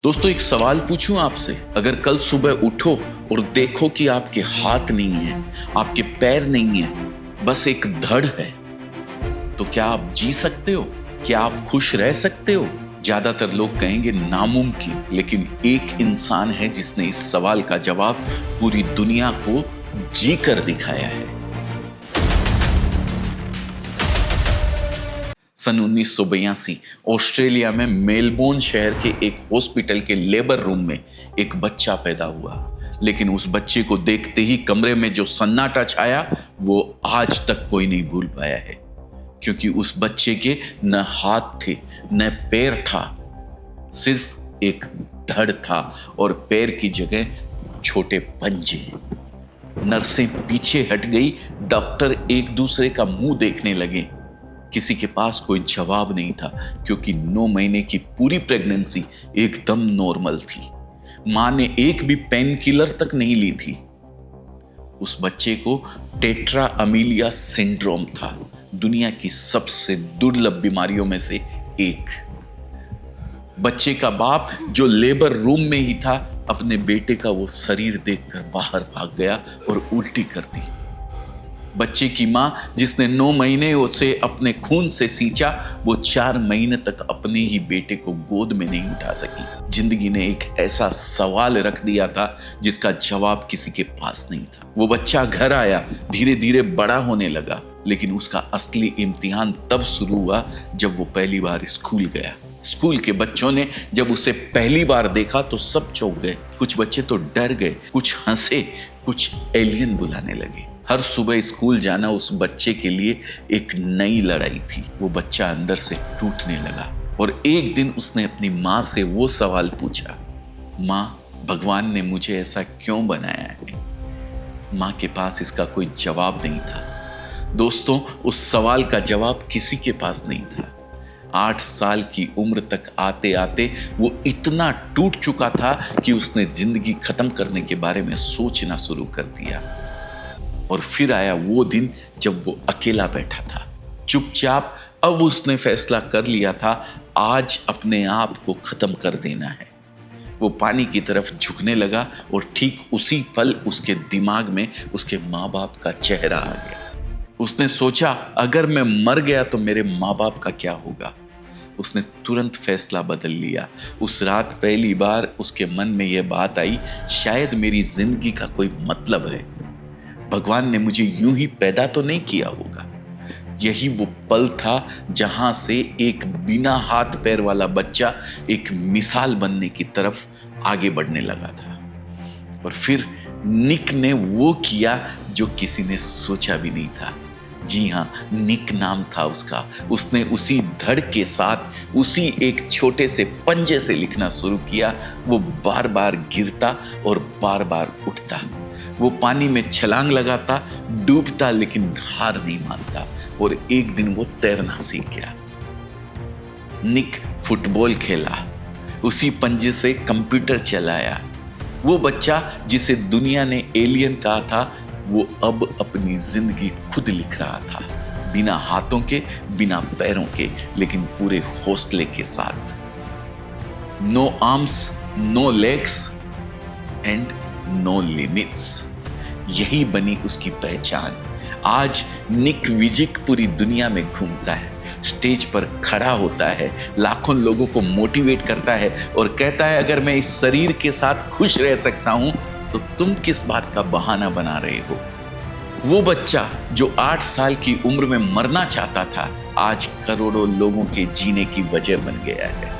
दोस्तों एक सवाल पूछूं आपसे। अगर कल सुबह उठो और देखो कि आपके हाथ नहीं है, आपके पैर नहीं है, बस एक धड़ है, तो क्या आप जी सकते हो? क्या आप खुश रह सकते हो? ज्यादातर लोग कहेंगे नामुमकिन, लेकिन एक इंसान है जिसने इस सवाल का जवाब पूरी दुनिया को जी कर दिखाया है। सन 1982 ऑस्ट्रेलिया में मेलबोर्न शहर के एक हॉस्पिटल के लेबर रूम में एक बच्चा पैदा हुआ। लेकिन उस बच्चे को देखते ही कमरे में जो सन्नाटा छाया वो आज तक कोई नहीं भूल पाया है, क्योंकि उस बच्चे के न हाथ थे न पैर था, सिर्फ एक धड़ था और पैर की जगह छोटे पंजे। नर्सें पीछे हट गई, डॉक्टर एक दूसरे का मुंह देखने लगे। किसी के पास कोई जवाब नहीं था, क्योंकि 9 महीने की पूरी प्रेगनेंसी एकदम नॉर्मल थी। मां ने एक भी पेन किलर तक नहीं ली थी। उस बच्चे को टेट्रा अमीलिया सिंड्रोम था, दुनिया की सबसे दुर्लभ बीमारियों में से एक। बच्चे का बाप जो लेबर रूम में ही था, अपने बेटे का वो शरीर देखकर बाहर भाग गया और उल्टी कर दी। बच्चे की मां जिसने 9 महीने उसे अपने खून से सींचा, वो 4 महीने तक अपने ही बेटे को गोद में नहीं उठा सकी। जिंदगी ने एक ऐसा सवाल रख दिया था जिसका जवाब किसी के पास नहीं था। वो बच्चा घर आया, धीरे धीरे बड़ा होने लगा, लेकिन उसका असली इम्तिहान तब शुरू हुआ जब वो पहली बार स्कूल गया। स्कूल के बच्चों ने जब उसे पहली बार देखा तो सब चौंक गए। कुछ बच्चे तो डर गए, कुछ हंसे, कुछ एलियन बुलाने लगे। हर सुबह स्कूल जाना उस बच्चे के लिए एक नई लड़ाई थी। वो बच्चा अंदर से टूटने लगा और एक दिन उसने अपनी माँ से वो सवाल पूछा, माँ, भगवान ने मुझे ऐसा क्यों बनाया है? माँ के पास इसका कोई जवाब नहीं था। दोस्तों, उस सवाल का जवाब किसी के पास नहीं था। 8 साल की उम्र तक आते आते वो इतना टूट चुका था कि उसने जिंदगी खत्म करने के बारे में सोचना शुरू कर दिया। और फिर आया वो दिन जब वो अकेला बैठा था, चुपचाप। अब उसने फैसला कर लिया था, आज अपने आप को खत्म कर देना है। वो पानी की तरफ झुकने लगा और ठीक उसी पल उसके दिमाग में उसके माँ बाप का चेहरा आ गया। उसने सोचा, अगर मैं मर गया तो मेरे माँ बाप का क्या होगा? उसने तुरंत फैसला बदल लिया। उस रात पहली बार उसके मन में यह बात आई, शायद मेरी जिंदगी का कोई मतलब है। भगवान ने मुझे यूं ही पैदा तो नहीं किया होगा। यही वो पल था जहां से एक बिना हाथ पैर वाला बच्चा एक मिसाल बनने की तरफ आगे बढ़ने लगा था। और फिर निक ने वो किया जो किसी ने सोचा भी नहीं था। जी हाँ, निक नाम था उसका। उसने उसी धड़ के साथ उसी एक छोटे से पंजे से लिखना शुरू किया। वो बार बार गिरता और बार बार उठता। वो पानी में छलांग लगाता, डूबता, लेकिन हार नहीं मानता। और एक दिन वो तैरना सीख गया। निक फुटबॉल खेला, उसी पंजे से कंप्यूटर चलाया। वो बच्चा जिसे दुनिया ने एलियन कहा था, वो अब अपनी जिंदगी खुद लिख रहा था, बिना हाथों के, बिना पैरों के, लेकिन पूरे हौसले के साथ। No arms, no legs and no limits, यही बनी उसकी पहचान। आज निक विजिक पूरी दुनिया में घूमता है, स्टेज पर खड़ा होता है, लाखों लोगों को मोटिवेट करता है और कहता है, अगर मैं इस शरीर के साथ खुश रह सकता हूं तो तुम किस बात का बहाना बना रहे हो? वो बच्चा जो 8 साल की उम्र में मरना चाहता था, आज करोड़ों लोगों के जीने की वजह बन गया है।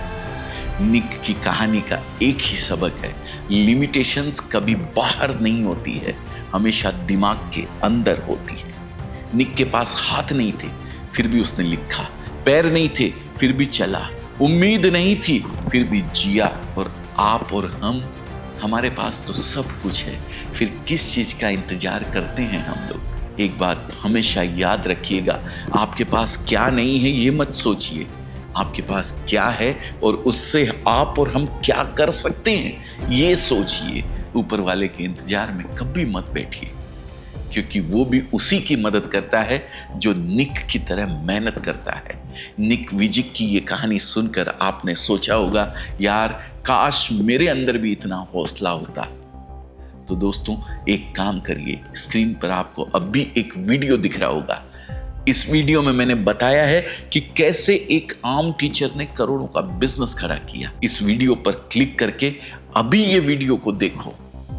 निक की कहानी का एक ही सबक है, लिमिटेशंस कभी बाहर नहीं होती है, हमेशा दिमाग के अंदर होती है। निक के पास हाथ नहीं थे, फिर भी उसने लिखा। पैर नहीं थे, फिर भी चला। उम्मीद नहीं थी, फिर भी जिया। और आप और हमारे पास तो सब कुछ है, फिर किस चीज का इंतजार करते हैं हम लोग? एक बात हमेशा याद रखिएगा, आपके पास क्या नहीं है ये मत सोचिए, आपके पास क्या है और उससे आप और हम क्या कर सकते हैं ये सोचिए। ऊपर वाले के इंतजार में कभी मत बैठिए। क्योंकि वो भी उसी की मदद करता है जो निक की तरह मेहनत करता है। निक विजिक की ये कहानी सुनकर आपने सोचा होगा, यार काश मेरे अंदर भी इतना हौसला होता। तो दोस्तों एक काम करिए, स्क्रीन पर आपको अब भी एक वीडियो दिख रहा होगा। इस वीडियो में मैंने बताया है कि कैसे एक आम टीचर ने करोड़ों का बिजनेस खड़ा किया। इस वीडियो पर क्लिक करके अभी ये वीडियो को देखो।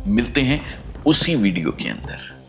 मिलते हैं उसी वीडियो के अंदर।